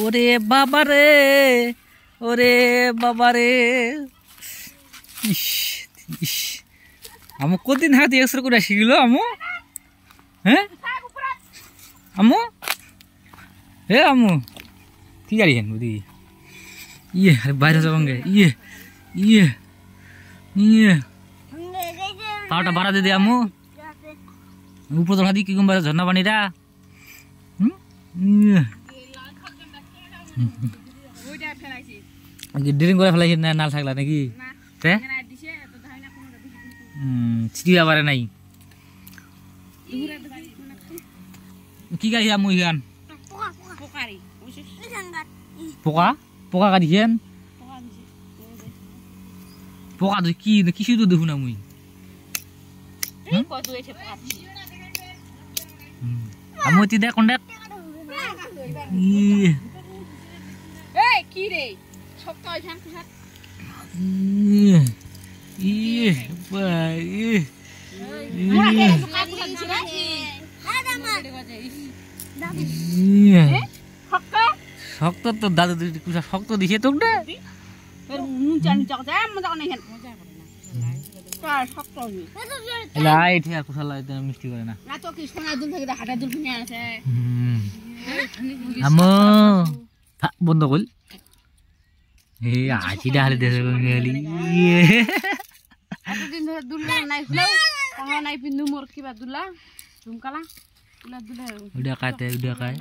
ওরে বাবা রে, ওরে বাবা রে। ইস ইস, আমু কতদিন হাতে এক্সরে করে শিখল আমু? হ্যাঁ আমু, হে আমু কি গাড়ি হেন বুঝি? ইয়ে বাইরে যাবঙ্গে, ইয়ে ইয়ে ইয়ে পাওটা বাড়া দে আমু। উপর তোলা দিই কি কুম্বার ঝর্ণা পানিটা। ড্রিঙ্ক করে ফেলাইছি না, নাল থাকলা নাকি? ছিটিয়া পারে নাই কি গাড়ি আমু ইগান? পোকা পোকা গাড়িছেন? পোকা তো কি কিছু তো দেখুন আমি। আমু তি দেখ কোন দেখ কি রে শক্ত হইছান কুসাত শক্ত তো দাদু কুসা শক্ত দিছে তোক দে নুন চানি চাক যা মজা নাই হেন কার শক্ত হই লাই ঠিক আর কুসা লাই মিষ্টি করে না। না তো কি সোনা দুল থেকে হাটা দুল কিনে আছে আমু বন্ধ কইল। হে আজি ডালে দে গেলি এতদিন ধরে দুললা নাই খুলো কঙ্গা নাই পিন্দু মোর কিবা দুলা ঝুমকালা দুলা দুলা উড়া কাতে উড়া কায়